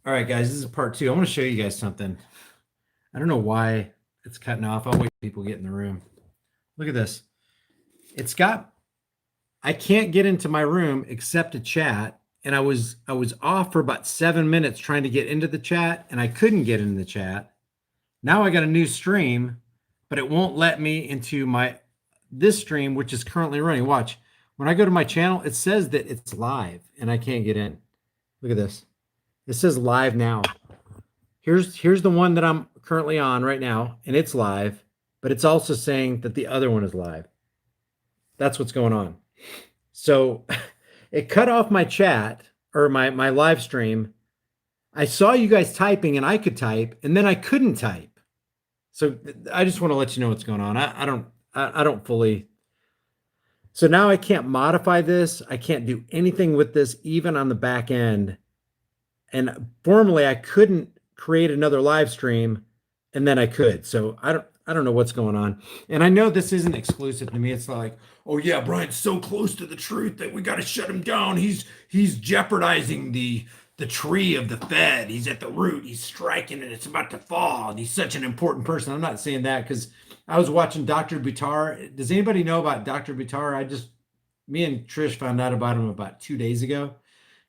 All right, guys, this is part two. I want to show you guys something. I don't know why it's cutting off. I'll wait till people get in the room. Look at this. It's got, I can't get into my room except to chat. And I was off for about 7 minutes trying to get into the chat, and I couldn't get into the chat. Now I got a new stream, but it won't let me into my this stream, which is currently running. Watch. When I go to my channel, it says that it's live and I can't get in. Look at this. It says live now. Here's the one that I'm currently on right now, and it's live, but it's also saying that the other one is live. That's what's going on. So it cut off my chat or my live stream. I saw you guys typing and I could type, and then I couldn't type. So I just want to let you know what's going on. I don't fully. So now I can't modify this. I can't do anything with this, even on the back end. And formerly I couldn't create another live stream, and then I could. So I don't know what's going on. And I know this isn't exclusive to me. It's not like, oh yeah, Brian's so close to the truth that we got to shut him down. He's jeopardizing the tree of the Fed. He's at the root. He's striking and it's about to fall. And he's such an important person. I'm not saying that because I was watching Dr. Butar. Does anybody know about Dr. Butar? Me and Trish found out about him about 2 days ago.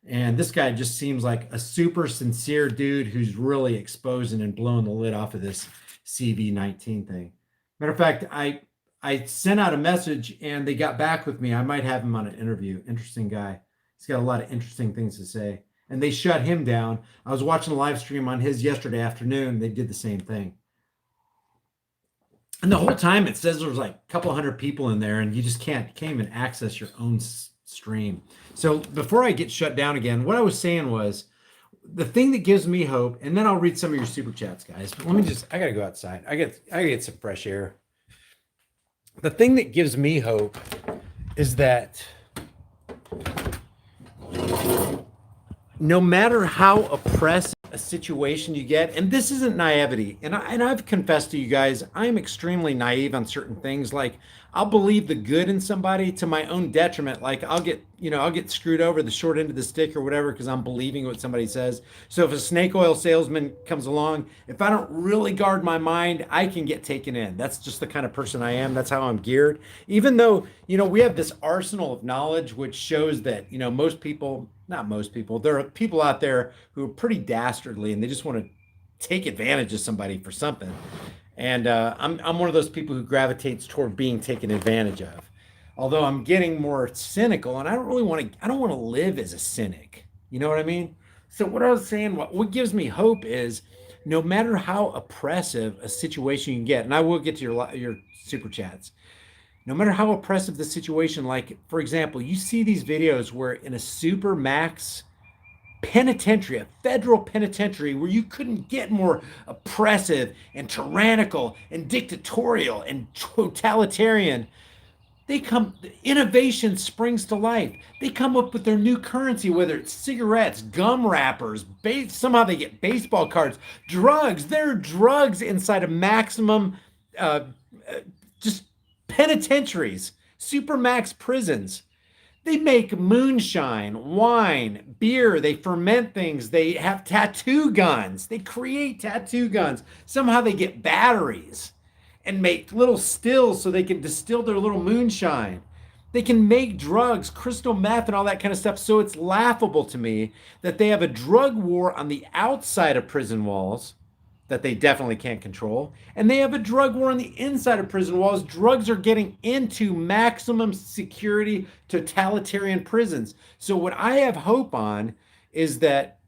And this guy just seems like a super sincere dude who's really exposing and blowing the lid off of this CV-19 thing. Matter of fact, I sent out a message and they got back with me. I might have him on an interview. Interesting guy. He's got a lot of interesting things to say. And they shut him down. I was watching a live stream on his yesterday afternoon. They did the same thing. And the whole time it says there's like a couple hundred people in there, and you just can't even access your own stream. So before I get shut down again, what I was saying was the thing that gives me hope, and then I'll read some of your super chats, guys. But I gotta go outside. I gotta get some fresh air. The thing that gives me hope is that no matter how oppressive a situation you get, and this isn't naivety, and I've confessed to you guys, I'm extremely naive on certain things. Like I'll believe the good in somebody to my own detriment. Like I'll get screwed over the short end of the stick or whatever because I'm believing what somebody says. So if a snake oil salesman comes along, if I don't really guard my mind, I can get taken in. That's just the kind of person I am. That's how I'm geared. Even though, we have this arsenal of knowledge which shows that, most people, not most people, there are people out there who are pretty dastardly and they just want to take advantage of somebody for something. And I'm one of those people who gravitates toward being taken advantage of. Although I'm getting more cynical, and I don't really want to. I don't want to live as a cynic. You know what I mean? So what I was saying, what gives me hope is, no matter how oppressive a situation you can get, and I will get to your super chats. No matter how oppressive the situation, like for example, you see these videos where in a super max penitentiary, a federal penitentiary where you couldn't get more oppressive and tyrannical and dictatorial and totalitarian. Innovation springs to life. They come up with their new currency, whether it's cigarettes, gum wrappers, somehow they get baseball cards, drugs. There are drugs inside of maximum, uh, just penitentiaries, supermax prisons. They make moonshine, wine, beer. They ferment things. They have tattoo guns. They create tattoo guns. Somehow they get batteries and make little stills so they can distill their little moonshine. They can make drugs, crystal meth, and all that kind of stuff. So it's laughable to me that they have a drug war on the outside of prison walls that they definitely can't control. And they have a drug war on the inside of prison walls. Drugs are getting into maximum security totalitarian prisons. So what I have hope on is that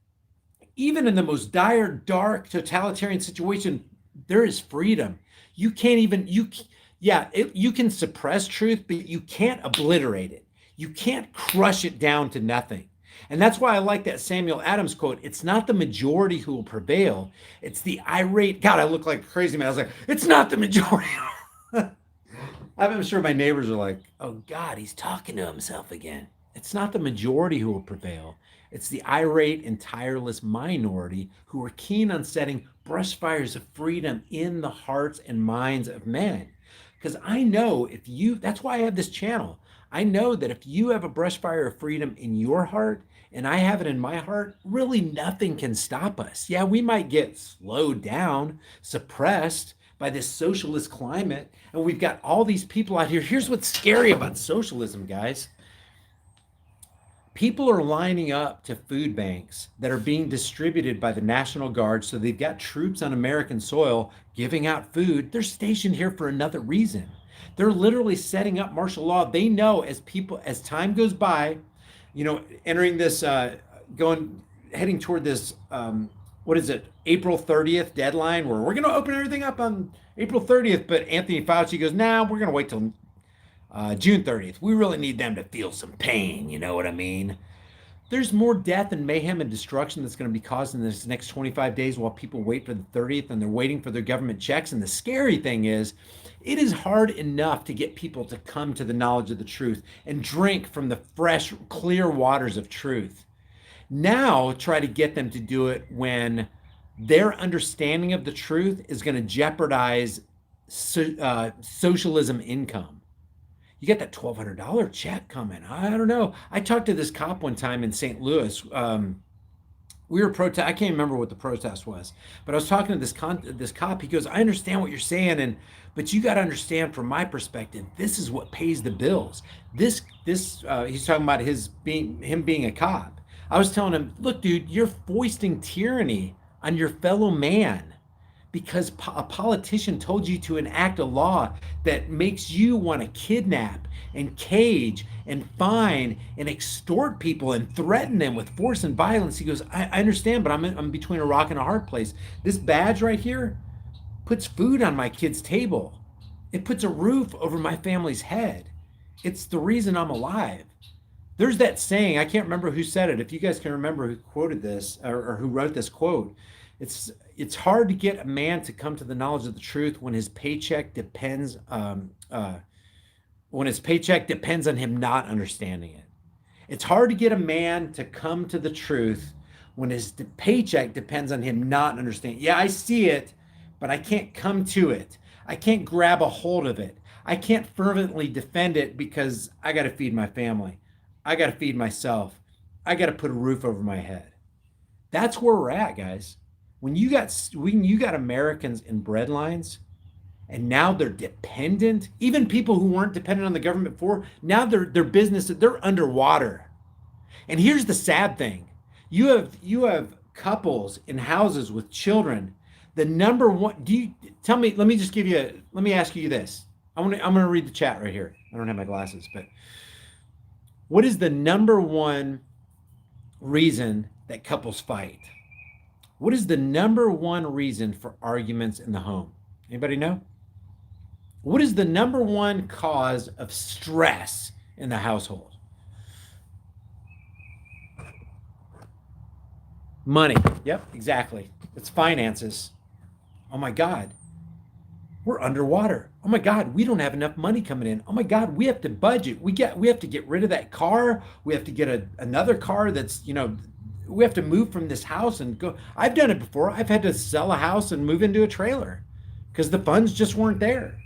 even in the most dire, dark, totalitarian situation, there is freedom. You can't even, you can suppress truth, but you can't obliterate it. You can't crush it down to nothing. And that's why I like that Samuel Adams quote. It's not the majority who will prevail. It's the irate. God, I look like a crazy man. I was like, it's not the majority. I'm sure my neighbors are like, oh God, he's talking to himself again. It's not the majority who will prevail. It's the irate and tireless minority who are keen on setting brush fires of freedom in the hearts and minds of men. Because I know that's why I have this channel. I know that if you have a brush fire of freedom in your heart and I have it in my heart, really nothing can stop us. Yeah, we might get slowed down, suppressed by this socialist climate, and we've got all these people out here. Here's what's scary about socialism, guys. People are lining up to food banks that are being distributed by the National Guard. So they've got troops on American soil giving out food. They're stationed here for another reason. They're literally setting up martial law. They know as time goes by, entering this, heading toward this, what is it, April 30th deadline where we're going to open everything up on April 30th. But Anthony Fauci goes, nah, we're going to wait till June 30th. We really need them to feel some pain. You know what I mean? There's more death and mayhem and destruction that's going to be caused in this next 25 days while people wait for the 30th and they're waiting for their government checks. And the scary thing is, it is hard enough to get people to come to the knowledge of the truth and drink from the fresh, clear waters of truth. Now, try to get them to do it when their understanding of the truth is going to jeopardize socialism income. You get that $1,200 check coming. I don't know. I talked to this cop one time in St. Louis. We were protest. I can't remember what the protest was, but I was talking to this cop. He goes, "I understand what you're saying, but you got to understand from my perspective, this is what pays the bills." He's talking about him being a cop. I was telling him, "Look, dude, you're foisting tyranny on your fellow man because a politician told you to enact a law that makes you want to kidnap and cage and fine and extort people and threaten them with force and violence." He goes, I understand, but I'm between a rock and a hard place. This badge right here puts food on my kid's table. It puts a roof over my family's head. It's the reason I'm alive. There's that saying, I can't remember who said it. If you guys can remember who quoted this or who wrote this quote, it's hard to get a man to come to the knowledge of the truth when his paycheck depends on him not understanding it. It's hard to get a man to come to the truth when his paycheck depends on him not understanding. Yeah, I see it, but I can't come to it. I can't grab a hold of it. I can't fervently defend it because I got to feed my family. I got to feed myself. I got to put a roof over my head. That's where we're at, guys. When you got Americans in bread lines, and now they're dependent, even people who weren't dependent on the government before, now their business, they're underwater. And here's the sad thing. You have couples in houses with children. The number one, let me ask you this. I'm going to read the chat right here. I don't have my glasses, but what is the number one reason that couples fight? What is the number one reason for arguments in the home? Anybody know? What is the number one cause of stress in the household? Money. Yep, exactly. It's finances. Oh my God, we're underwater. Oh my God, we don't have enough money coming in. Oh my God, we have to budget. We have to get rid of that car. We have to get another car that's, we have to move from this house and go. I've done it before. I've had to sell a house and move into a trailer because the funds just weren't there.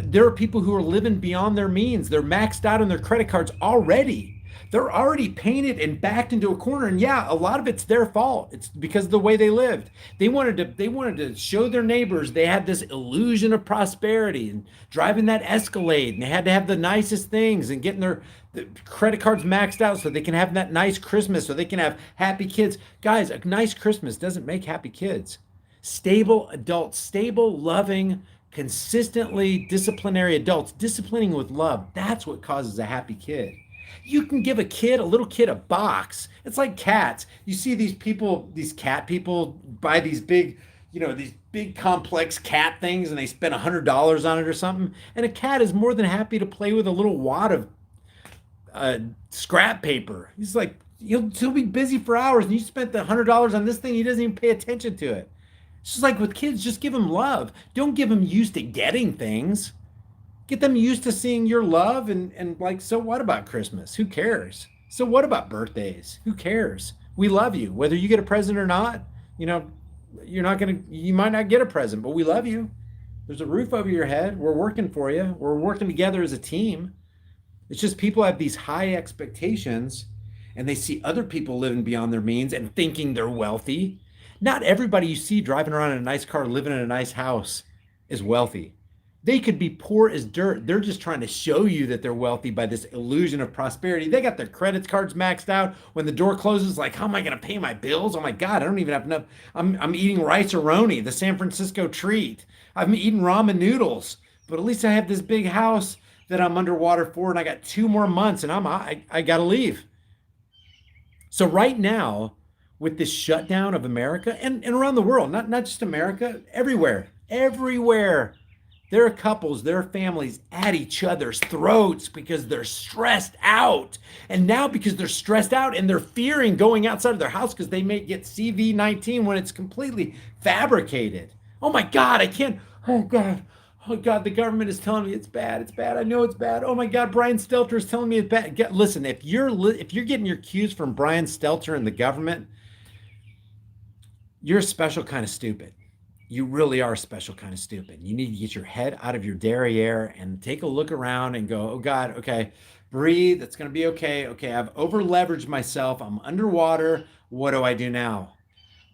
There are people who are living beyond their means. They're maxed out on their credit cards already. They're already painted and backed into a corner. And yeah, a lot of it's their fault. It's because of the way they lived. They wanted to show their neighbors they had this illusion of prosperity and driving that Escalade, and they had to have the nicest things and getting the credit cards maxed out so they can have that nice Christmas, so they can have happy kids. Guys, a nice Christmas doesn't make happy kids. Stable adults, stable, loving, consistently disciplinary adults, disciplining with love, that's what causes a happy kid. You can give a little kid a box. It's like cats. You see these cat people buy these big, these big complex cat things, and they spend $100 on it or something. And a cat is more than happy to play with a little wad of scrap paper. He's like, he'll be busy for hours, and you spent the $100 on this thing. He doesn't even pay attention to it. It's just like with kids, just give them love. Don't give them used to getting things. Get them used to seeing your love and like, so what about Christmas? Who cares? So what about birthdays? Who cares? We love you. Whether you get a present or not, you might not get a present, but we love you. There's a roof over your head. We're working for you. We're working together as a team. It's just people have these high expectations, and they see other people living beyond their means and thinking they're wealthy. Not everybody you see driving around in a nice car, living in a nice house is wealthy. They could be poor as dirt. They're just trying to show you that they're wealthy by this illusion of prosperity. They got their credit cards maxed out. When the door closes, like, how am I going to pay my bills? Oh my God, I don't even have enough. I'm eating rice-a-roni, the San Francisco treat. I'm eating ramen noodles, but at least I have this big house that I'm underwater for, and I got 2 more months, and I got to leave. So right now, with this shutdown of America and around the world, not just America, everywhere, there are couples, there are families at each other's throats because they're stressed out. And now because they're stressed out and they're fearing going outside of their house because they may get CV-19 when it's completely fabricated. Oh my God, I can't. Oh God. Oh God, the government is telling me it's bad. It's bad. I know it's bad. Oh my God, Brian Stelter is telling me it's bad. Listen, if you're getting your cues from Brian Stelter and the government, you're a special kind of stupid. You really are a special kind of stupid. You need to get your head out of your derriere and take a look around and go, oh God, okay, breathe. It's going to be okay. Okay, I've over leveraged myself. I'm underwater. What do I do now?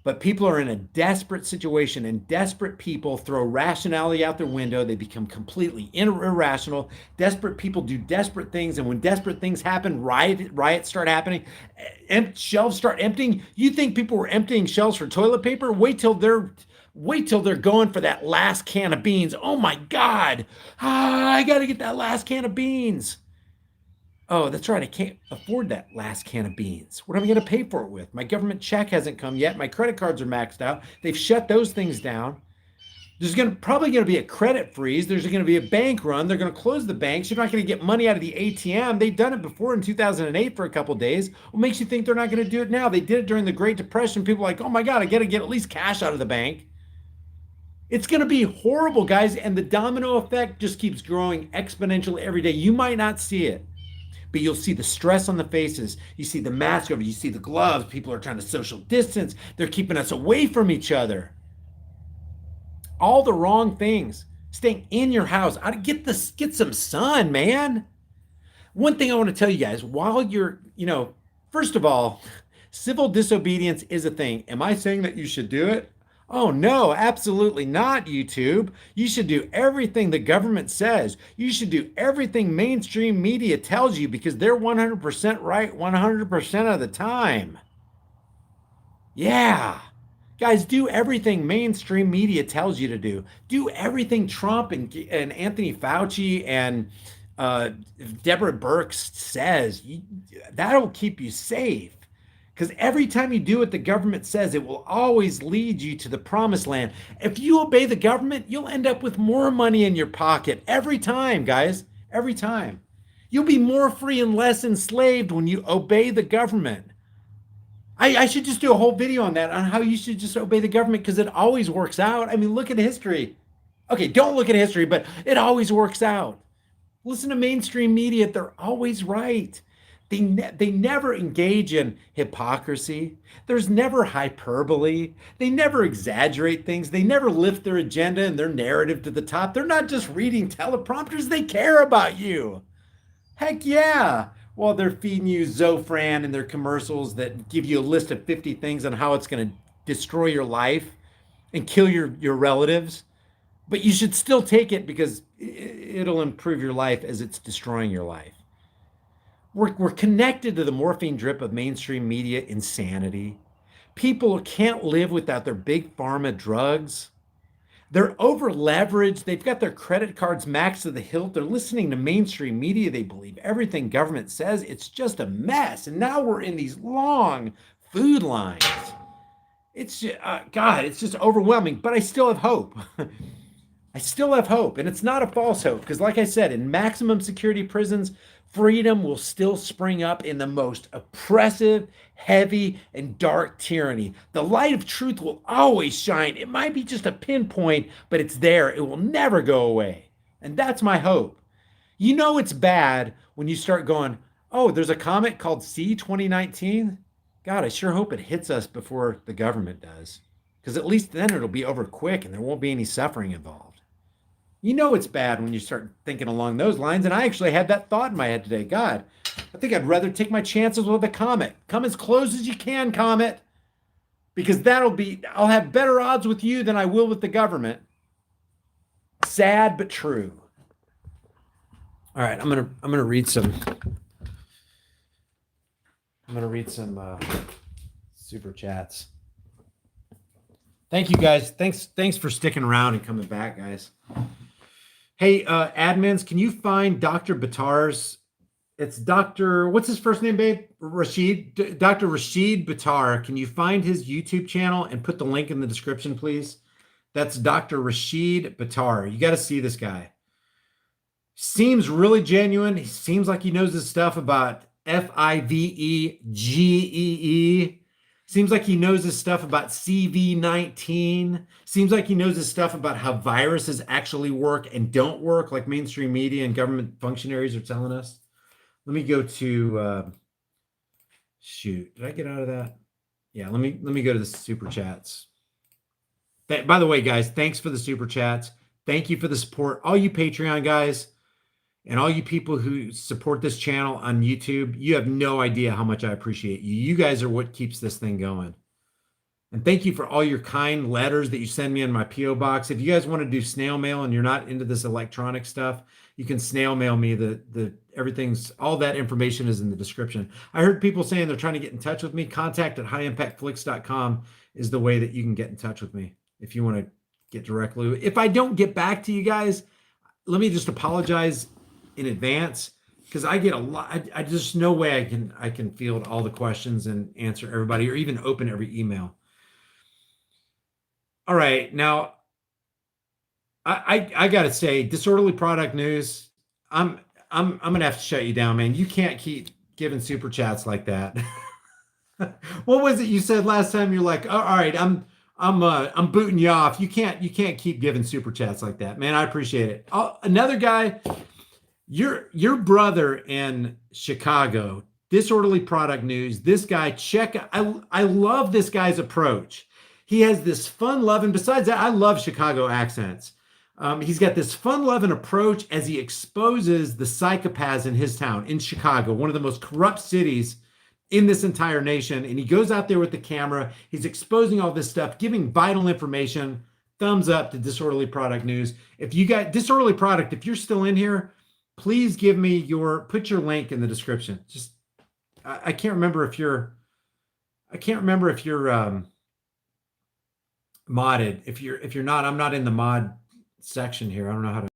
But people are in a desperate situation, and desperate people throw rationality out their window. They become completely irrational. Desperate people do desperate things, and when desperate things happen, riots start happening, shelves start emptying. You think people were emptying shelves for toilet paper? Wait till they're going for that last can of beans. Oh my God, I got to get that last can of beans. Oh, that's right. I can't afford that last can of beans. What am I going to pay for it with? My government check hasn't come yet. My credit cards are maxed out. They've shut those things down. There's probably going to be a credit freeze. There's going to be a bank run. They're going to close the banks. You're not going to get money out of the ATM. They've done it before in 2008 for a couple of days. What makes you think they're not going to do it now? They did it during the Great Depression. People are like, oh my God, I got to get at least cash out of the bank. It's going to be horrible, guys. And the domino effect just keeps growing exponentially every day. You might not see it, but you'll see the stress on the faces. You see the mask over, you see the gloves. People are trying to social distance. They're keeping us away from each other. All the wrong things. Staying in your house. Get some sun, man. One thing I want to tell you guys, while you're, first of all, civil disobedience is a thing. Am I saying that you should do it? Oh no, absolutely not, YouTube. You should do everything the government says. You should do everything mainstream media tells you because they're 100% right 100% of the time. Yeah. Guys, do everything mainstream media tells you to do. Do everything Trump and Anthony Fauci and Deborah Birx says. That'll keep you safe. Because every time you do what the government says, it will always lead you to the promised land. If you obey the government, you'll end up with more money in your pocket every time, guys. Every time. You'll be more free and less enslaved when you obey the government. I should just do a whole video on that, on how you should just obey the government, because it always works out. I mean, look at history. Okay, don't look at history, but it always works out. Listen to mainstream media. They're always right. They never engage in hypocrisy. There's never hyperbole. They never exaggerate things. They never lift their agenda and their narrative to the top. They're not just reading teleprompters. They care about you. Heck yeah. While they're feeding you Zofran and their commercials that give you a list of 50 things on how it's going to destroy your life and kill your relatives. But you should still take it because it'll improve your life as it's destroying your life. We're connected to the morphine drip of mainstream media insanity. People can't live without their big pharma drugs. They're over leveraged. They've got their credit cards maxed to the hilt. They're listening to mainstream media. They believe everything government says. It's just a mess. And now we're in these long food lines. It's just, God, it's just overwhelming. But I still have hope. I still have hope. And it's not a false hope. Because like I said, in maximum security prisons, freedom will still spring up in the most oppressive, heavy, and dark tyranny. The light of truth will always shine. It might be just a pinpoint, but it's there. It will never go away. And that's my hope. You know it's bad when you start going, oh, there's a comet called C 2019. God, I sure hope it hits us before the government does. Because at least then it'll be over quick and there won't be any suffering involved. You know it's bad when you start thinking along those lines. And I actually had that thought in my head today. God, I think I'd rather take my chances with a comet. Come as close as you can, comet, because I'll have better odds with you than I will with the government. Sad but true. All right, I'm gonna read some. I'm gonna read some super chats. Thank you guys. Thanks for sticking around and coming back, guys. Hey, admins, can you find Dr. Batar's? It's Dr. What's his first name, babe? Dr. Rashid Batar. Can you find his YouTube channel and put the link in the description, please? That's Dr. Rashid Batar. You got to see this guy. Seems really genuine. He seems like he knows his stuff about FIVEGEE. Seems like he knows his stuff about CV19. Seems like he knows his stuff about how viruses actually work and don't work, like mainstream media and government functionaries are telling us. Let me go to shoot. Did I get out of that? Yeah, let me go to the super chats. By the way, guys, thanks for the super chats. Thank you for the support. All you Patreon guys and all you people who support this channel on YouTube, you have no idea how much I appreciate you. You guys are what keeps this thing going. And thank you for all your kind letters that you send me in my P.O. box. If you guys want to do snail mail and you're not into this electronic stuff, you can snail mail me. All that information is in the description. I heard people saying they're trying to get in touch with me. Contact at highimpactflix.com is the way that you can get in touch with me if you want to get directly. If I don't get back to you guys, let me just apologize in advance, because I get a lot. I just no way I can field all the questions and answer everybody or even open every email. All right, now I gotta say, disorderly product news. I'm gonna have to shut you down, man. You can't keep giving super chats like that. What was it you said last time? You're like, all right, I'm booting you off. You can't keep giving super chats like that, man. I appreciate it. Another guy. Your brother in Chicago, disorderly product news. This guy, I love this guy's approach. He has this fun-loving, besides that, I love Chicago accents. He's got this fun-loving approach as he exposes the psychopaths in his town, in Chicago, one of the most corrupt cities in this entire nation. And he goes out there with the camera. He's exposing all this stuff, giving vital information. Thumbs up to disorderly product news. If you got disorderly product, if you're still in here, please put your link in the description. Just, I can't remember if you're modded. If you're not, I'm not in the mod section here. I don't know how to.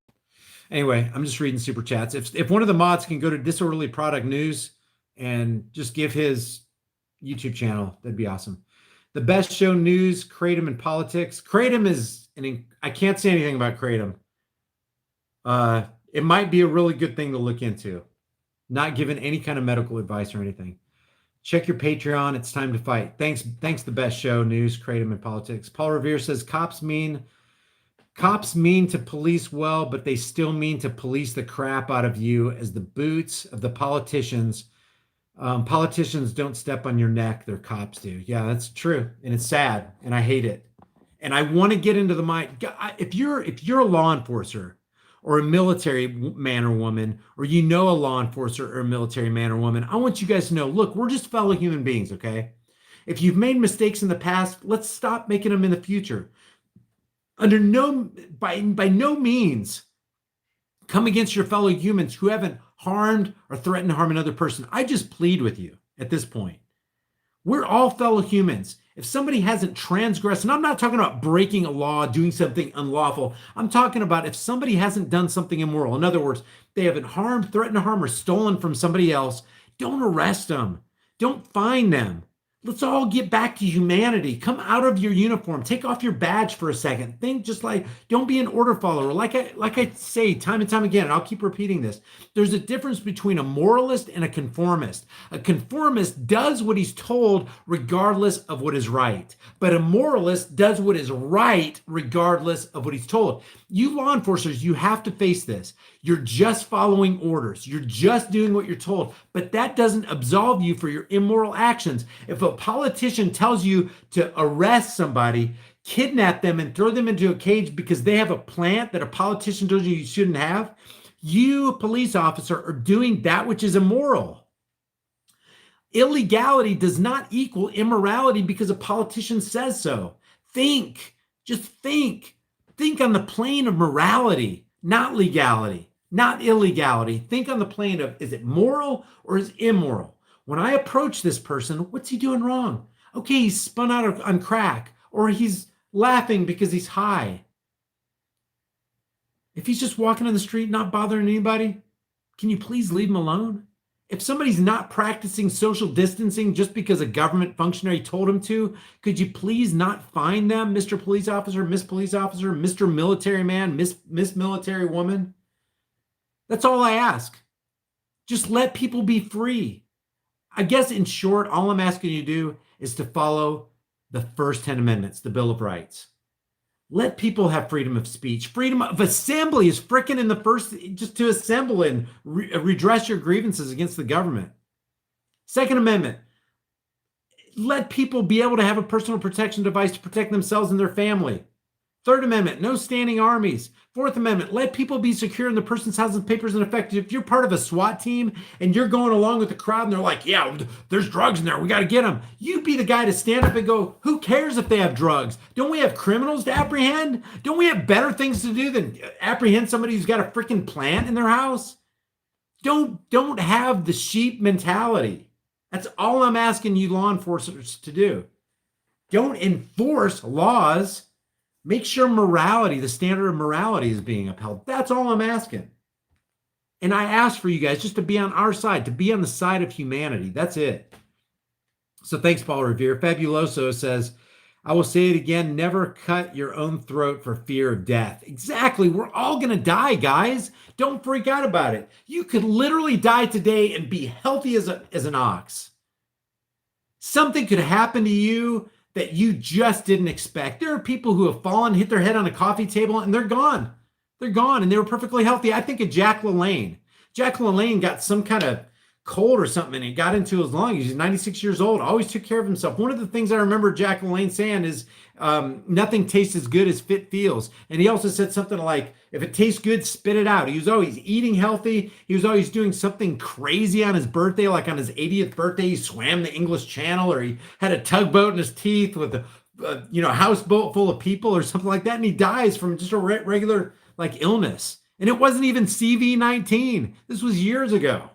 Anyway, I'm just reading super chats. If one of the mods can go to disorderly product news and just give his YouTube channel, that'd be awesome. The best show news, Kratom and politics. Kratom is I can't say anything about Kratom. It might be a really good thing to look into. Not giving any kind of medical advice or anything. Check your Patreon. It's time to fight. Thanks, the best show, news, Kratom, and politics. Paul Revere says, cops mean to police well, but they still mean to police the crap out of you as the boots of the politicians. Politicians don't step on your neck. Their cops do. Yeah, that's true. And it's sad. And I hate it. And I want to get into the mind. If you're a law enforcer, or a military man or woman, or a law enforcer or a military man or woman, I want you guys to know, look, we're just fellow human beings, okay? If you've made mistakes in the past, let's stop making them in the future. By no means come against your fellow humans who haven't harmed or threatened to harm another person. I just plead with you at this point. We're all fellow humans. If somebody hasn't transgressed, and I'm not talking about breaking a law, doing something unlawful. I'm talking about if somebody hasn't done something immoral. In other words, they haven't harmed, threatened to harm, or stolen from somebody else. Don't arrest them. Don't fine them. Let's all get back to humanity. Come out of your uniform. Take off your badge for a second. Think just like, don't be an order follower. Like I say time and time again, and I'll keep repeating this. There's a difference between a moralist and a conformist. A conformist does what he's told regardless of what is right. But a moralist does what is right regardless of what he's told. You law enforcers, you have to face this. You're just following orders. You're just doing what you're told. But that doesn't absolve you for your immoral actions. If a politician tells you to arrest somebody, kidnap them and throw them into a cage because they have a plant that a politician told you shouldn't have, you, a police officer, are doing that which is immoral. Illegality does not equal immorality because a politician says so. Think, just think. Think on the plane of morality, not legality, not illegality. Think on the plane of, is it moral or is it immoral? When I approach this person, what's he doing wrong? Okay, he's spun out on crack, or he's laughing because he's high. If he's just walking on the street, not bothering anybody, can you please leave him alone? If somebody's not practicing social distancing just because a government functionary told him to, could you please not fine them, Mr. Police Officer, Miss Police Officer, Mr. Military Man, Miss Military Woman? That's all I ask. Just let people be free. I guess in short, all I'm asking you to do is to follow the first 10 amendments, the Bill of Rights. Let people have freedom of speech. Freedom of assembly is frickin' in the first, just to assemble and redress your grievances against the government. Second Amendment, let people be able to have a personal protection device to protect themselves and their family. Third Amendment, no standing armies. Fourth Amendment, let people be secure in the person's house and papers in effect. If you're part of a SWAT team and you're going along with the crowd and they're like, yeah, there's drugs in there, we got to get them. You be the guy to stand up and go, who cares if they have drugs? Don't we have criminals to apprehend? Don't we have better things to do than apprehend somebody who's got a freaking plant in their house? Don't have the sheep mentality. That's all I'm asking you law enforcers to do. Don't enforce laws. Make sure morality, the standard of morality, is being upheld. That's all I'm asking. And I ask for you guys just to be on our side, to be on the side of humanity. That's it. So thanks, Paul Revere. Fabuloso says, I will say it again, never cut your own throat for fear of death. Exactly. We're all going to die, guys. Don't freak out about it. You could literally die today and be healthy as an ox. Something could happen to you that you just didn't expect. There are people who have fallen, hit their head on a coffee table, and they're gone. They're gone, and they were perfectly healthy. I think of Jack LaLanne. Jack LaLanne got some kind of cold or something, and it got into his lungs. He's 96 years old, always took care of himself. One of the things I remember Jack LaLanne saying is, nothing tastes as good as fit feels. And he also said something like, if it tastes good, spit it out. He was always eating healthy. He was always doing something crazy on his birthday, like on his 80th birthday, he swam the English Channel, or he had a tugboat in his teeth with a houseboat full of people or something like that. And he dies from just a regular like illness. And it wasn't even CV-19. This was years ago.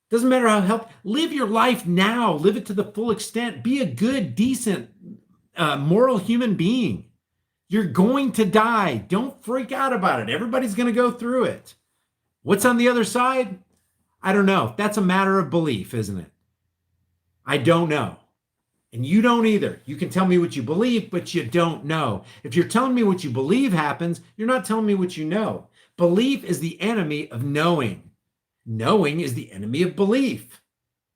Doesn't matter how healthy. Live your life now. Live it to the full extent. Be a good, decent, moral human being. You're going to die. Don't freak out about it. Everybody's going to go through it. What's on the other side? I don't know. That's a matter of belief, isn't it? I don't know. And you don't either. You can tell me what you believe, but you don't know. If you're telling me what you believe happens, you're not telling me what you know. Belief is the enemy of knowing. Knowing is the enemy of belief.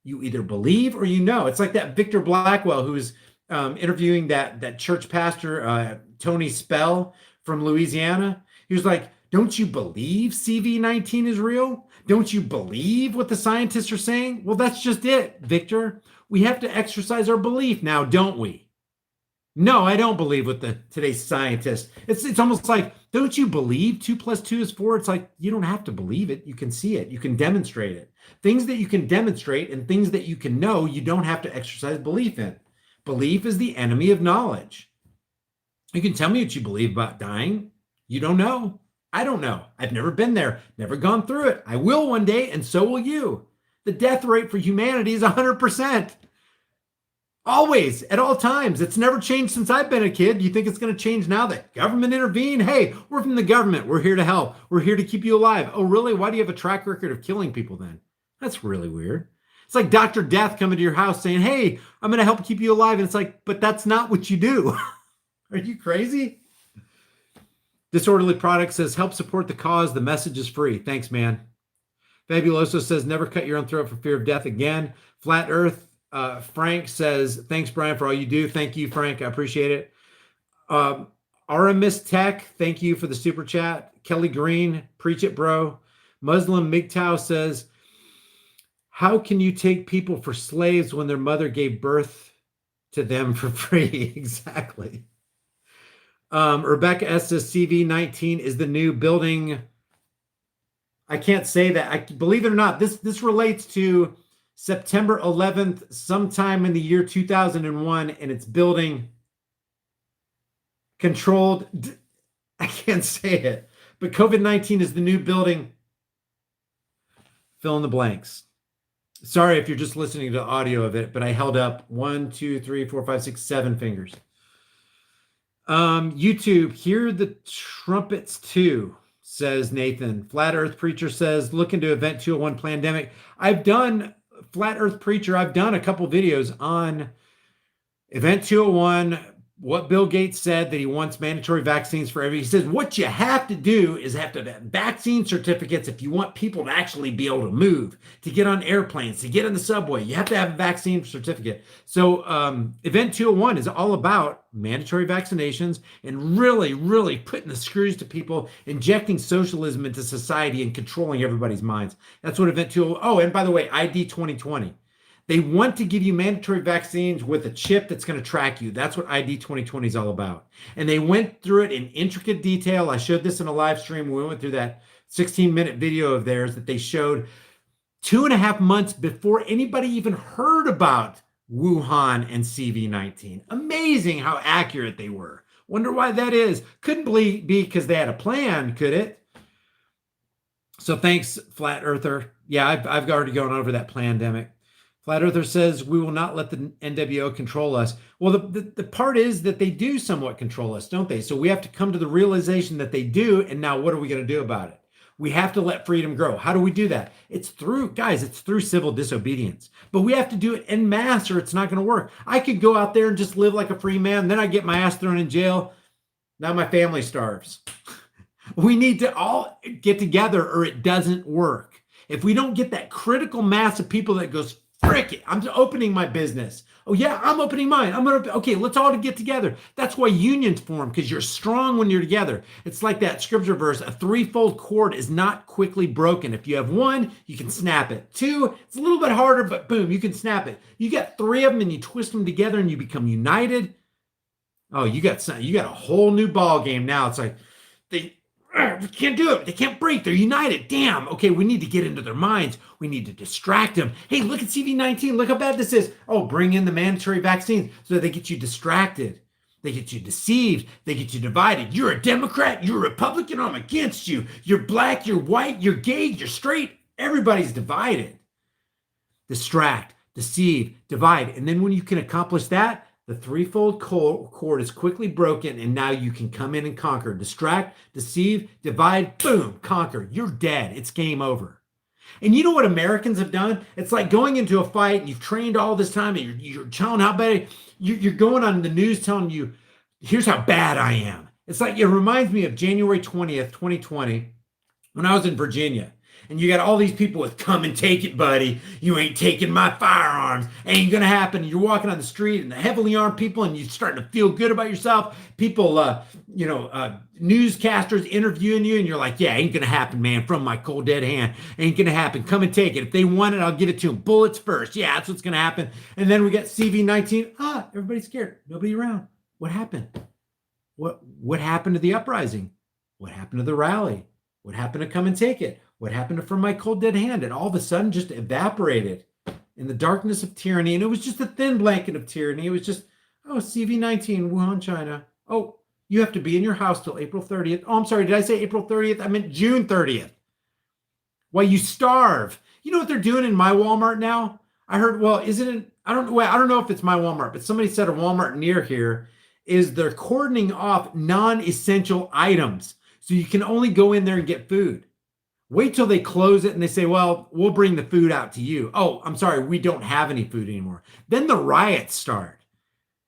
You either believe or you know. It's like that Victor Blackwell who was interviewing that church pastor, Tony Spell from Louisiana. He was like, don't you believe CV-19 is real? Don't you believe what the scientists are saying? Well, that's just it, Victor. We have to exercise our belief now, don't we? No, I don't believe what today's scientists. It's almost like, don't you believe 2 + 2 is 4? It's like, you don't have to believe it. You can see it. You can demonstrate it. Things that you can demonstrate and things that you can know, you don't have to exercise belief in. Belief is the enemy of knowledge. You can tell me what you believe about dying. You don't know. I don't know. I've never been there, never gone through it. I will one day, and so will you. The death rate for humanity is 100%. Always, at all times. It's never changed since I've been a kid. You think it's going to change now that government intervened? Hey, we're from the government. We're here to help. We're here to keep you alive. Oh, really? Why do you have a track record of killing people then? That's really weird. It's like Dr. Death coming to your house saying, hey, I'm going to help keep you alive. And it's like, but that's not what you do. Are you crazy? Disorderly Product says, help support the cause. The message is free. Thanks, man. Fabuloso says, never cut your own throat for fear of death again. Flat Earth. Frank says, thanks, Brian, for all you do. Thank you, Frank. I appreciate it. Aramis Tech, thank you for the super chat. Kelly Green, preach it, bro. Muslim MGTOW says, how can you take people for slaves when their mother gave birth to them for free? Exactly. Rebecca S says CV19 is the new building. I can't say that. I believe it or not, this relates to September 11th, sometime in the year 2001, and it's building controlled. I can't say it, but COVID-19 is the new building. Fill in the blanks. Sorry if you're just listening to the audio of it, but I held up 1, 2, 3, 4, 5, 6, 7 fingers. YouTube, hear the trumpets too, says Nathan. Flat Earth Preacher says, look into Event 201 pandemic. I've done Flat Earth Preacher. I've done a couple videos on Event 201, what Bill Gates said, that he wants mandatory vaccines for everybody. He says what you have to do is have to have vaccine certificates if you want people to actually be able to move, to get on airplanes, to get in the subway. You have to have a vaccine certificate. So Event 201 is all about mandatory vaccinations and really, really putting the screws to people, injecting socialism into society and controlling everybody's minds. That's what Event 201. Oh, and by the way, ID 2020. They want to give you mandatory vaccines with a chip that's going to track you. That's what ID 2020 is all about. And they went through it in intricate detail. I showed this in a live stream. We went through that 16-minute video of theirs that they showed 2.5 months before anybody even heard about Wuhan and CV19. Amazing how accurate they were. Wonder why that is. Couldn't be because they had a plan, could it? So thanks, Flat Earther. Yeah, I've already gone over that pandemic. Flat Earther says, we will not let the NWO control us. Well, the part is that they do somewhat control us, don't they? So we have to come to the realization that they do, and now what are we going to do about it? We have to let freedom grow. How do we do that? It's through civil disobedience. But we have to do it en masse or it's not going to work. I could go out there and just live like a free man, then I get my ass thrown in jail. Now my family starves. We need to all get together or it doesn't work. If we don't get that critical mass of people that goes, frick it, I'm opening my business. Oh yeah, I'm opening mine. Okay, let's all get together. That's why unions form, because you're strong when you're together. It's like that scripture verse, a threefold cord is not quickly broken. If you have one, you can snap it. Two, it's a little bit harder, but boom, you can snap it. You get 3 of them and you twist them together and you become united. Oh, you got a whole new ball game now. It's like, we can't do it. They can't break. They're united. Damn. Okay, we need to get into their minds. We need to distract them. Hey, look at CV19. Look how bad this is. Oh, bring in the mandatory vaccines so they get you distracted. They get you deceived. They get you divided. You're a Democrat. You're a Republican. I'm against you. You're black. You're white. You're gay. You're straight. Everybody's divided. Distract, deceive, divide. And then when you can accomplish that, the threefold cord is quickly broken, and now you can come in and conquer. Distract, deceive, divide, boom, conquer. You're dead. It's game over. And you know what Americans have done? It's like going into a fight, and you've trained all this time, and you're telling how bad you're going on the news telling you, here's how bad I am. It's like, it reminds me of January 20th, 2020, when I was in Virginia. And you got all these people with, come and take it, buddy. You ain't taking my firearms. Ain't gonna happen. And you're walking on the street and the heavily armed people and you're starting to feel good about yourself. People, newscasters interviewing you and you're like, yeah, ain't gonna happen, man. From my cold dead hand. Ain't gonna happen. Come and take it. If they want it, I'll give it to them. Bullets first. Yeah, that's what's gonna happen. And then we got CV19. Everybody's scared. Nobody around. What happened? What happened to the uprising? What happened to the rally? What happened to come and take it? What happened to From My Cold Dead Hand? And all of a sudden just evaporated in the darkness of tyranny. And it was just a thin blanket of tyranny. It was just, CV19, Wuhan, China. Oh, you have to be in your house till April 30th. Oh, I'm sorry. Did I say April 30th? I meant June 30th. While you starve. You know what they're doing in my Walmart now? I heard, I don't know if it's my Walmart, but somebody said a Walmart near here is they're cordoning off non-essential items. So you can only go in there and get food. Wait till they close it and they say, well, we'll bring the food out to you. Oh, I'm sorry, we don't have any food anymore. Then the riots start.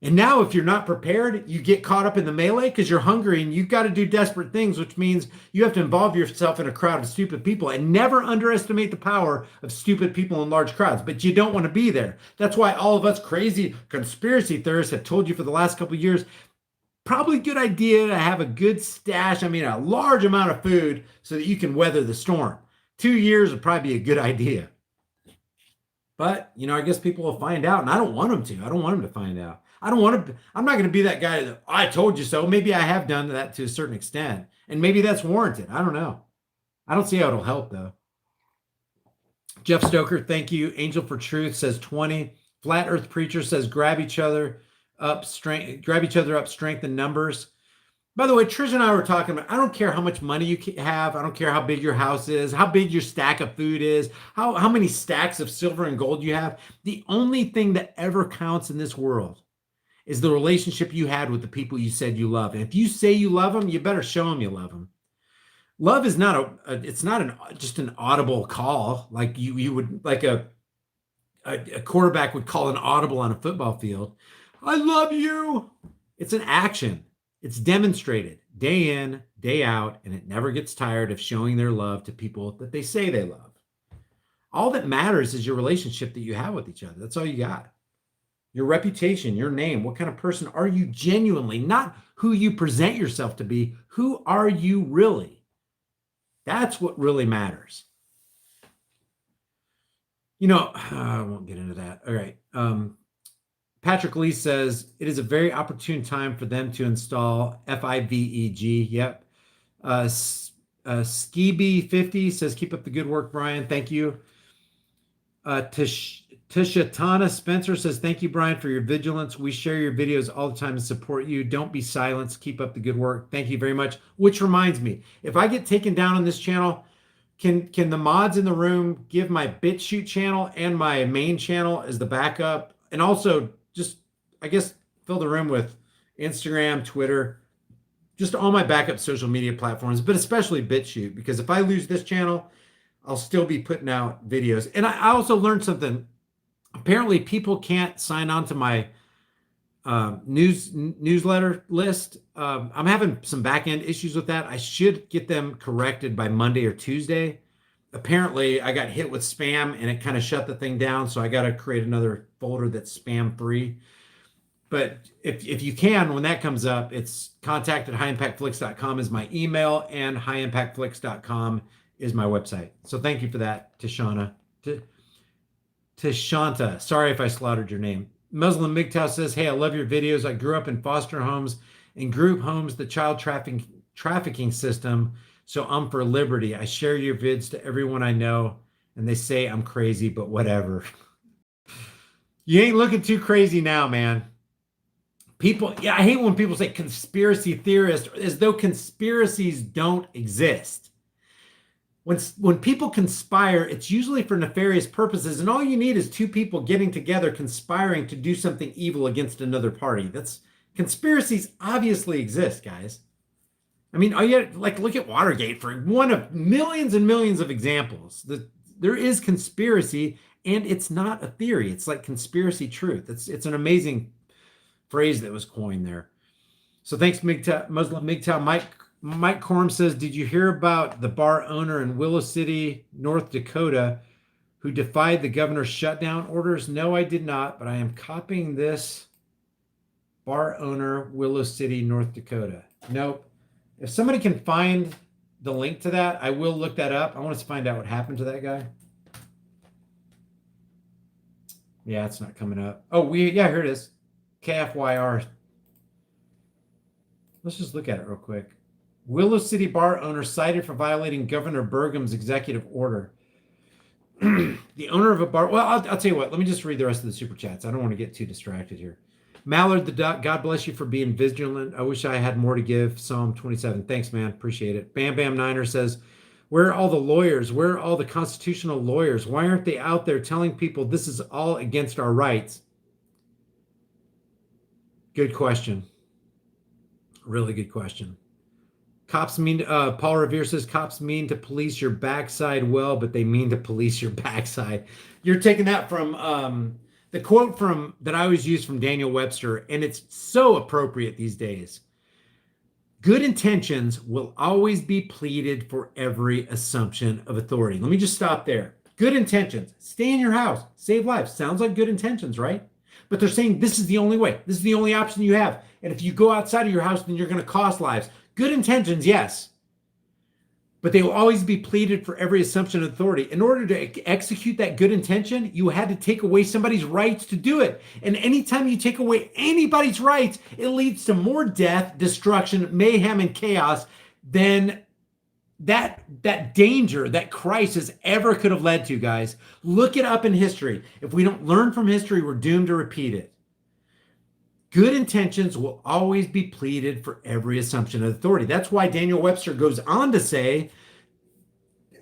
And now if you're not prepared, you get caught up in the melee because you're hungry and you've got to do desperate things, which means you have to involve yourself in a crowd of stupid people. And never underestimate the power of stupid people in large crowds. But you don't want to be there. That's why all of us crazy conspiracy theorists have told you for the last couple of years, probably a good idea to have a good stash, a large amount of food so that you can weather the storm. 2 years would probably be a good idea. But, I guess people will find out, and I don't want them to. I don't want them to find out. I don't want to, I'm not going to be that guy that I told you so. Maybe I have done that to a certain extent, and maybe that's warranted. I don't know. I don't see how it'll help though. Jeff Stoker, thank you. Angel for Truth says 20. Flat Earth Preacher says grab each other up, strengthen numbers. By the way, Trish and I were talking about, I don't care how much money you have. I don't care how big your house is, how big your stack of food is, how many stacks of silver and gold you have. The only thing that ever counts in this world is the relationship you had with the people you said you love. And if you say you love them, you better show them you love them. Love is not it's not just an audible call like you would, like a quarterback would call an audible on a football field. I love you. It's an action. It's demonstrated day in, day out, and it never gets tired of showing their love to people that they say they love. All that matters is your relationship that you have with each other. That's all you got. Your reputation, your name, what kind of person are you genuinely, not who you present yourself to be. Who are you really? That's what really matters. You know, I won't get into that. All right. Patrick Lee says, it is a very opportune time for them to install FIVEG. Yep. Skeeby50 says, keep up the good work, Brian. Thank you. Tishatana Spencer says, thank you, Brian, for your vigilance. We share your videos all the time to support you. Don't be silenced. Keep up the good work. Thank you very much. Which reminds me, if I get taken down on this channel, can the mods in the room give my BitChute channel and my main channel as the backup? And also just, I guess, fill the room with Instagram, Twitter, just all my backup social media platforms, but especially BitChute, because if I lose this channel, I'll still be putting out videos. And I also learned something. Apparently people can't sign on to my newsletter list. I'm having some back-end issues with that. I should get them corrected by Monday or Tuesday. Apparently I got hit with spam and it kind of shut the thing down. So I got to create another folder that's spam free. But if you can, when that comes up, it's contact@highimpactflix.com is my email, and highimpactflix.com is my website. So thank you for that, Tashana. Tashanta, sorry if I slaughtered your name. Muslim MGTOW says, hey, I love your videos. I grew up in foster homes and group homes, the child trafficking system. So I'm for liberty. I share your vids to everyone I know, and they say I'm crazy, but whatever. You ain't looking too crazy now, man. People, yeah, I hate when people say conspiracy theorist, as though conspiracies don't exist. When people conspire, it's usually for nefarious purposes, and all you need is two people getting together, conspiring to do something evil against another party. Conspiracies obviously exist, guys. I mean, look at Watergate for one of millions and millions of examples. There is conspiracy, and it's not a theory. It's like conspiracy truth. It's an amazing phrase that was coined there. So thanks, Muslim MGTOW. Mike Corm says, did you hear about the bar owner in Willow City, North Dakota, who defied the governor's shutdown orders? No, I did not, but I am copying this. Bar owner, Willow City, North Dakota. Nope. If somebody can find the link to that, I will look that up. I want to find out what happened to that guy. Yeah, it's not coming up. Oh, here it is. KFYR. Let's just look at it real quick. Willow City bar owner cited for violating Governor Burgum's executive order. The owner of a bar. Well, I'll tell you what. Let me just read the rest of the super chats. I don't want to get too distracted here. Mallard the Duck, God bless you for being vigilant. I wish I had more to give. Psalm 27. Thanks, man. Appreciate it. Bam Bam Niner says, where are all the lawyers? Where are all the constitutional lawyers? Why aren't they out there telling people this is all against our rights? Good question. Really good question. Cops mean, Paul Revere says, cops mean to police your backside well, but they mean to police your backside. You're taking that from the quote that I always use from Daniel Webster, and it's so appropriate these days. Good intentions will always be pleaded for every assumption of authority. Let me just stop there. Good intentions. Stay in your house. Save lives. Sounds like good intentions, right? But they're saying this is the only way. This is the only option you have. And if you go outside of your house, then you're going to cost lives. Good intentions, yes. but they will always be pleaded for every assumption of authority. In order to execute that good intention, you had to take away somebody's rights to do it. And anytime you take away anybody's rights, it leads to more death, destruction, mayhem, and chaos than that danger, that crisis ever could have led to, guys. Look it up in history. If we don't learn from history, we're doomed to repeat it. Good intentions will always be pleaded for every assumption of authority. That's why Daniel Webster goes on to say,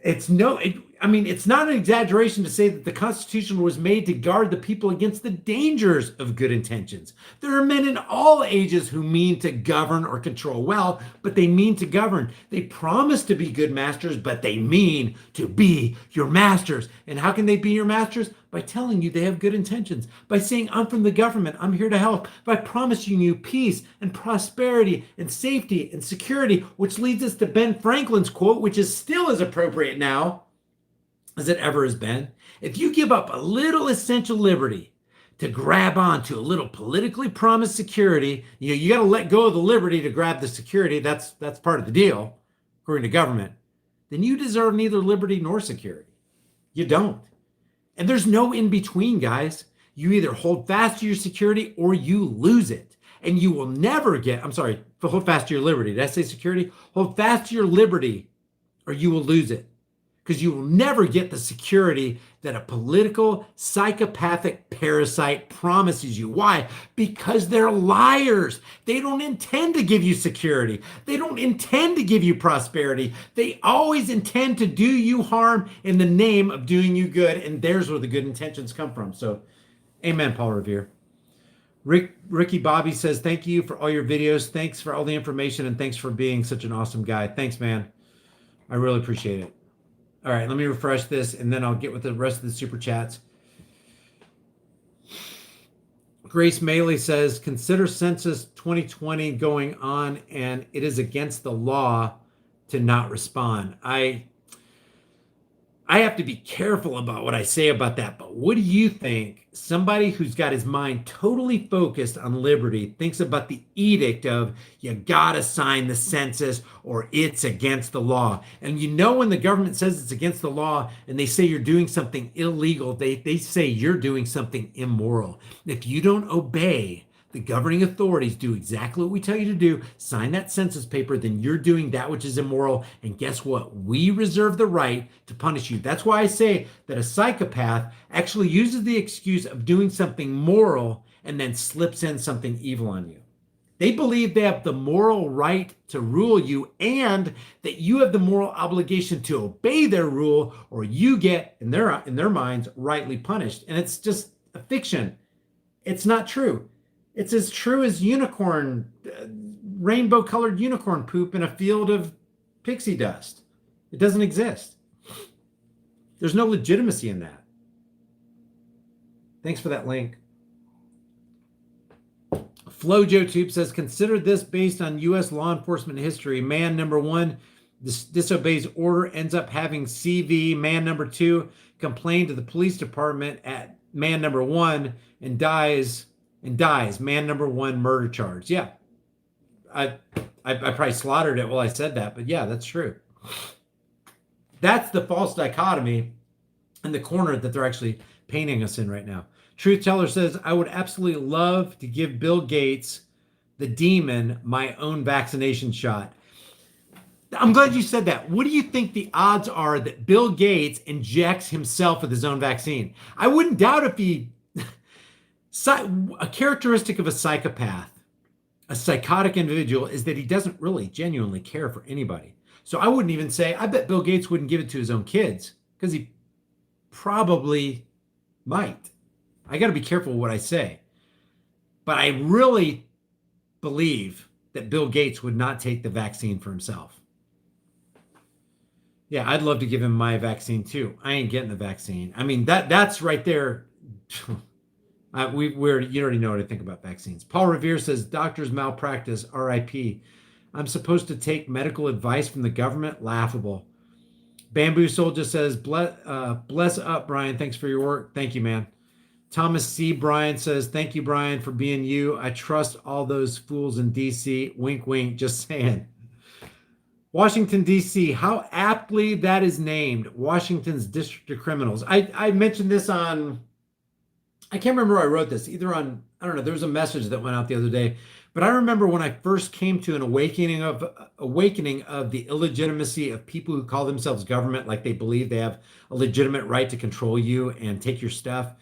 it's not an exaggeration to say that the Constitution was made to guard the people against the dangers of good intentions. There are men in all ages who mean to govern or control well, but they mean to govern. They promise to be good masters, but they mean to be your masters. And how can they be your masters? By telling you they have good intentions, by saying, I'm from the government, I'm here to help, by promising you peace and prosperity and safety and security, which leads us to Ben Franklin's quote, which is still as appropriate now as it ever has been. If you give up a little essential liberty to grab onto a little politically promised security, you got to let go of the liberty to grab the security. That's part of the deal, according to government. Then you deserve neither liberty nor security. You don't. And there's no in between, guys. You either hold fast to your security or you lose it. And you will never get, hold fast to your liberty. Did I say security? Hold fast to your liberty or you will lose it. Because you will never get the security that a political psychopathic parasite promises you. Why? Because they're liars. They don't intend to give you security. They don't intend to give you prosperity. They always intend to do you harm in the name of doing you good. And there's where the good intentions come from. So, amen, Paul Revere. Ricky Bobby says, thank you for all your videos. Thanks for all the information. And thanks for being such an awesome guy. Thanks, man. I really appreciate it. All right, let me refresh this, and then I'll get with the rest of the super chats. Grace Maley says, consider Census 2020 going on, and it is against the law to not respond. I have to be careful about what I say about that, but what do you think? Somebody who's got his mind totally focused on liberty thinks about the edict of you gotta sign the census or it's against the law. And when the government says it's against the law and they say you're doing something illegal, they say you're doing something immoral. If you don't obey, the governing authorities do exactly what we tell you to do, sign that census paper, then you're doing that which is immoral. And guess what? We reserve the right to punish you. That's why I say that a psychopath actually uses the excuse of doing something moral and then slips in something evil on you. They believe they have the moral right to rule you and that you have the moral obligation to obey their rule, or you get, in their minds, rightly punished. And it's just a fiction. It's not true. It's as true as rainbow-colored unicorn poop in a field of pixie dust. It doesn't exist. There's no legitimacy in that. Thanks for that link. FloJoTube says, consider this based on U.S. law enforcement history. Man number one disobeys order, ends up having CV. Man number two complained to the police department at man number one and dies. Man number one, murder charge. Yeah. I probably slaughtered it while I said that, but yeah, that's true. That's the false dichotomy in the corner that they're actually painting us in right now. Truth Teller says, I would absolutely love to give Bill Gates, the demon, my own vaccination shot. I'm glad you said that. What do you think the odds are that Bill Gates injects himself with his own vaccine? I wouldn't doubt if he... A characteristic of a psychopath, a psychotic individual, is that he doesn't really genuinely care for anybody. So I wouldn't even say, I bet Bill Gates wouldn't give it to his own kids, because he probably might. I got to be careful what I say. But I really believe that Bill Gates would not take the vaccine for himself. Yeah, I'd love to give him my vaccine too. I ain't getting the vaccine. I mean, that's right there. You already know what I think about vaccines. Paul Revere says, doctors malpractice, RIP. I'm supposed to take medical advice from the government? Laughable. Bamboo Soldier says, bless up, Brian. Thanks for your work. Thank you, man. Thomas C. Bryan says, thank you, Brian, for being you. I trust all those fools in DC. Wink, wink, just saying. Washington, D.C., how aptly that is named, Washington's District of Criminals. I mentioned this on, I can't remember where I wrote this, either on, I don't know, there was a message that went out the other day. But I remember when I first came to an awakening of the illegitimacy of people who call themselves government, like they believe they have a legitimate right to control you and take your stuff.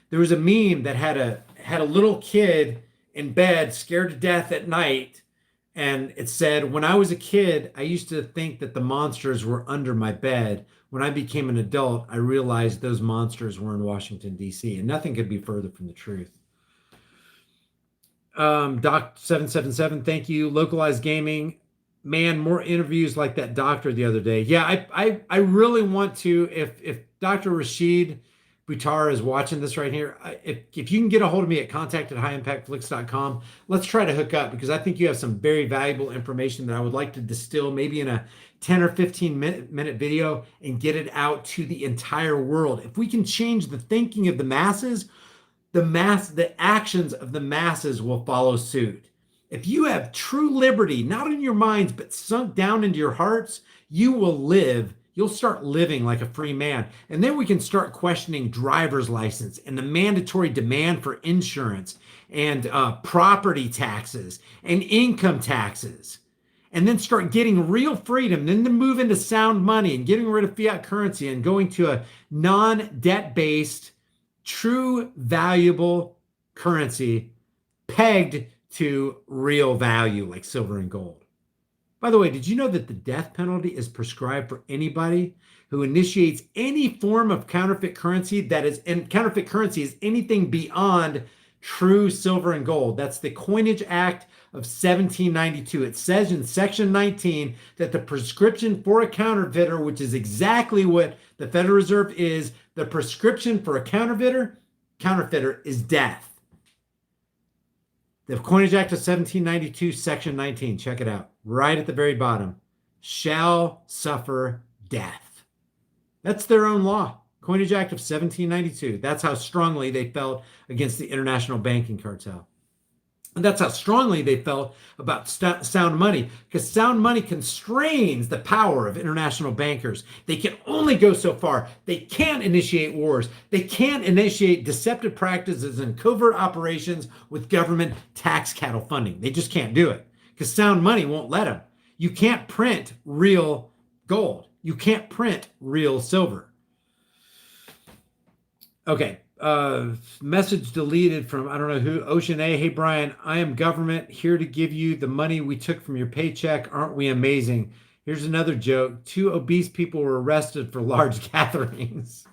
There was a meme that had a little kid in bed, scared to death at night, and it said, "When I was a kid, I used to think that the monsters were under my bed. When I became an adult, I realized those monsters were in Washington, D.C." And nothing could be further from the truth. Doc777, thank you. Localized gaming. Man, more interviews like that doctor the other day. Yeah, I really want to, if Dr. Rashid Buttar is watching this right here, if you can get a hold of me at contact@highimpactflix.com, let's try to hook up, because I think you have some very valuable information that I would like to distill maybe in a 10 or 15 minute video and get it out to the entire world. If we can change the thinking of the masses, the actions of the masses will follow suit. If you have true liberty, not in your minds, but sunk down into your hearts, you will live. You'll start living like a free man. And then we can start questioning driver's license and the mandatory demand for insurance and property taxes and income taxes. And then start getting real freedom. Then to move into sound money and getting rid of fiat currency and going to a non-debt based, true valuable currency pegged to real value like silver and gold. By the way, did you know that the death penalty is prescribed for anybody who initiates any form of counterfeit currency that is, and counterfeit currency is anything beyond true silver and gold? That's the Coinage Act of 1792. It says in section 19 that the prescription for a counterfeiter, which is exactly what the Federal Reserve is, the prescription for a counterfeiter is death. The Coinage Act of 1792, section 19, check it out, right at the very bottom, shall suffer death. That's their own law. Coinage Act of 1792. That's how strongly they felt against the international banking cartel. And that's how strongly they felt about sound money, because sound money constrains the power of international bankers. They can only go so far. They can't initiate wars. They can't initiate deceptive practices and covert operations with government tax cattle funding. They just can't do it, because sound money won't let them. You can't print real gold. You can't print real silver. Okay. Message deleted from, I don't know who, Ocean A. Hey, Brian, I am government here to give you the money we took from your paycheck. Aren't we amazing? Here's another joke. 2 obese people were arrested for large gatherings.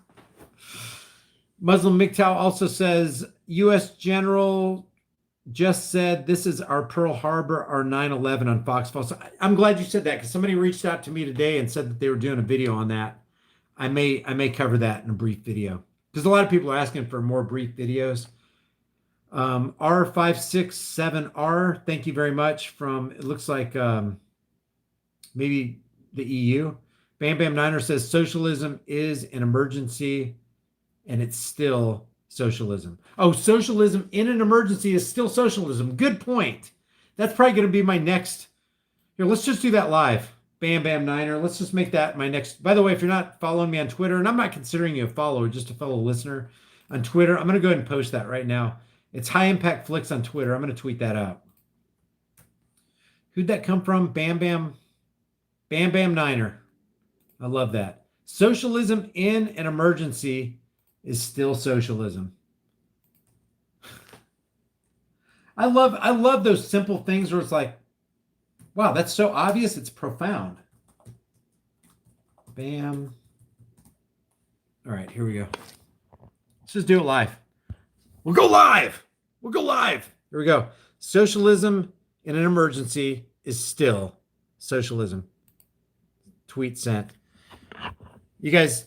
Muslim MGTOW also says, U.S. General just said this is our Pearl Harbor, our 9/11 on Fox. So I'm glad you said that, because somebody reached out to me today and said that they were doing a video on that. I may cover that in a brief video, because a lot of people are asking for more brief videos. R567R, thank you very much, from, it looks like maybe the EU. Bam Bam Niner says socialism is an emergency and it's still socialism. Oh, socialism in an emergency is still socialism. Good point. That's probably going to be my next. Here, let's just do that live. Bam Bam Niner. Let's just make that my next. By the way, if you're not following me on Twitter, and I'm not considering you a follower, just a fellow listener on Twitter, I'm going to go ahead and post that right now. It's High Impact Flicks on Twitter. I'm going to tweet that out. Who'd that come from? Bam Bam Niner. I love that. Socialism in an emergency is still socialism. I love those simple things where it's like, wow, that's so obvious, it's profound. Bam. All right, here we go. Let's just do it live. We'll go live. Here we go. Socialism in an emergency is still socialism. Tweet sent. You guys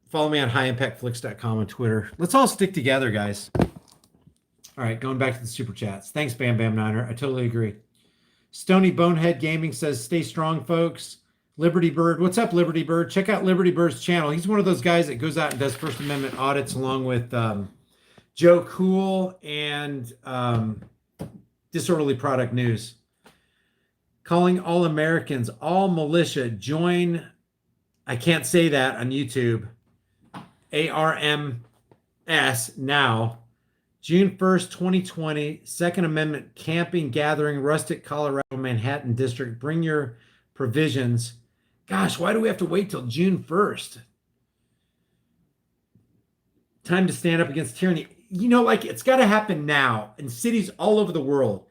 follow me on highimpactflix.com on Twitter. Let's all stick together, guys. All right, going back to the super chats. Thanks, Bam Bam Niner. I totally agree. Stony Bonehead Gaming says, stay strong, folks. Liberty Bird. What's up, Liberty Bird? Check out Liberty Bird's channel. He's one of those guys that goes out and does First Amendment audits along with Joe Cool and Disorderly Product News. calling all Americans, all militia, join. I can't say that on YouTube. ARMS now. June 1st, 2020, Second Amendment camping gathering, Rustic, Colorado, Manhattan District. Bring your provisions. Gosh, why do we have to wait till June 1st? Time to stand up against tyranny. You know, like it's got to happen now in cities all over the world.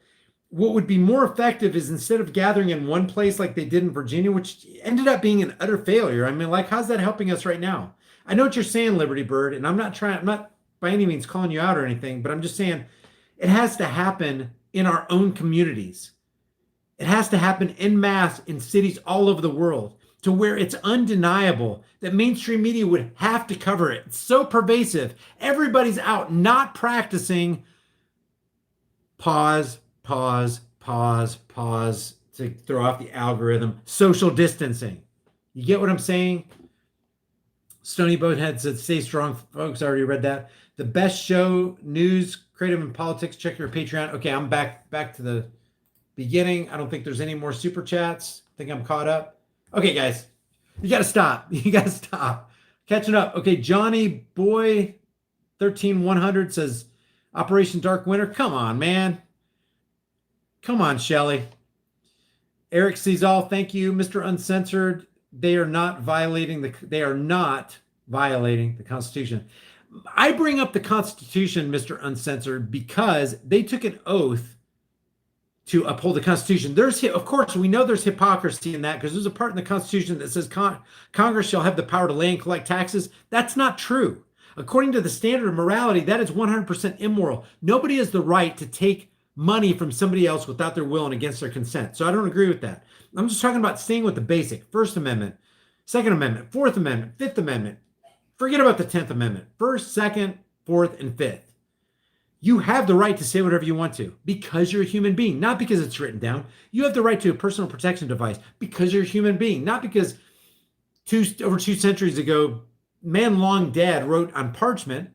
What would be more effective is instead of gathering in one place like they did in Virginia, which ended up being an utter failure. I mean, like, how's that helping us right now? I know what you're saying, Liberty Bird, and I'm not by any means calling you out or anything, but I'm just saying it has to happen in our own communities. It has to happen en masse in cities all over the world to where it's undeniable that mainstream media would have to cover it. It's so pervasive. Everybody's out not practicing pause to throw off the algorithm, social distancing. You get what I'm saying? Stony Boathead said, stay strong, folks. I already read that. The best show, news, creative, and politics. Check your Patreon. Okay, I'm back to the beginning. I don't think there's any more super chats. I think I'm caught up. Okay, guys, you got to stop. You got to stop. Catching up. Okay, Johnny Boy 13100 says, Operation Dark Winter. Come on, man. Come on, Shelly. Eric sees all. Thank you, Mr. Uncensored. They are not violating the Constitution. I bring up the Constitution, Mr. Uncensored, because they took an oath to uphold the Constitution. Of course, we know there's hypocrisy in that because there's a part in the Constitution that says Congress shall have the power to lay and collect taxes. That's not true. According to the standard of morality, that is 100% immoral. Nobody has the right to take money from somebody else without their will and against their consent. So I don't agree with that. I'm just talking about staying with the basic. First Amendment, Second Amendment, Fourth Amendment, Fifth Amendment. Forget about the 10th Amendment. First, second, fourth, and fifth. You have the right to say whatever you want to because you're a human being, not because it's written down. You have the right to a personal protection device because you're a human being, not because over 2 centuries ago, man long dead wrote on parchment.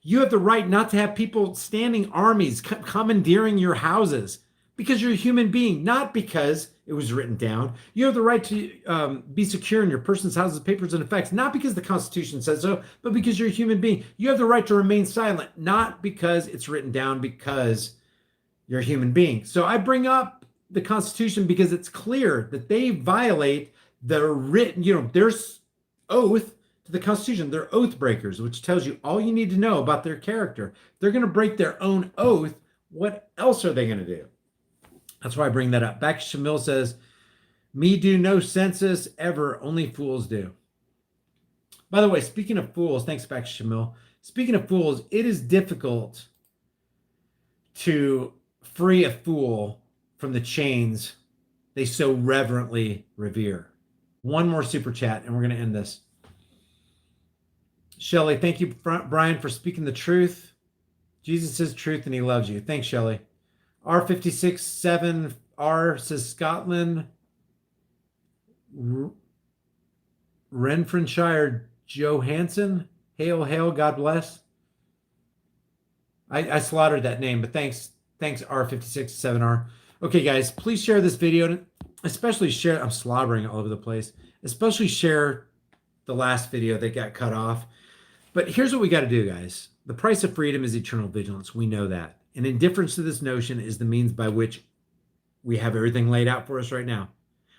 You have the right not to have people standing armies commandeering your houses because you're a human being, not because it was written down. You have the right to be secure in your person's houses, papers, and effects, not because the Constitution says so, but because you're a human being. You have the right to remain silent, not because it's written down, because you're a human being. So I bring up the Constitution because it's clear that they violate the written, their oath to the Constitution. They're oath breakers, which tells you all you need to know about their character. They're going to break their own oath. What else are they going to do? That's why I bring that up. Back Shamil says, me do no census ever, only fools do. By the way, speaking of fools, thanks back Shamil. Speaking of fools, it is difficult to free a fool from the chains they so reverently revere. One more super chat and we're going to end this. Shelly, thank you, Brian, for speaking the truth. Jesus is truth and he loves you. Thanks, Shelly. R567R says Scotland, Renfrewshire, Johansson. Hail, hail, God bless. I slaughtered that name, but thanks R567R. Okay, guys, please share this video. Especially share, I'm slobbering all over the place. Especially share the last video that got cut off. But here's what we got to do, guys. The price of freedom is eternal vigilance. We know that. And indifference to this notion is the means by which we have everything laid out for us right now.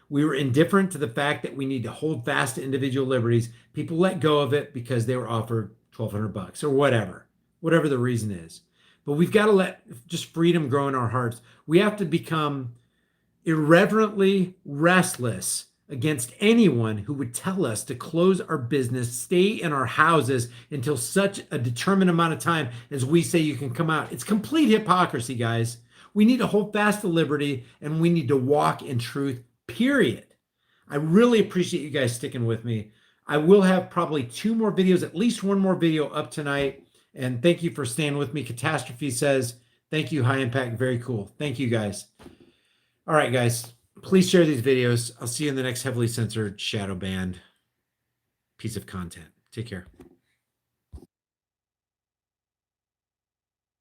We were indifferent to the fact that we need to hold fast to individual liberties. People let go of it because they were offered $1,200 or whatever the reason is. But we've got to let just freedom grow in our hearts. We have to become irreverently restless against anyone who would tell us to close our business, stay in our houses until such a determined amount of time as we say you can come out. It's complete hypocrisy, guys. We need to hold fast to liberty and we need to walk in truth, period. I really appreciate you guys sticking with me. I will have probably 2 more videos, at least 1 more video up tonight. And thank you for staying with me. Catastrophe says, thank you, High Impact. Very cool. Thank you, guys. All right, guys. Please share these videos. I'll see you in the next heavily censored shadow banned piece of content. Take care.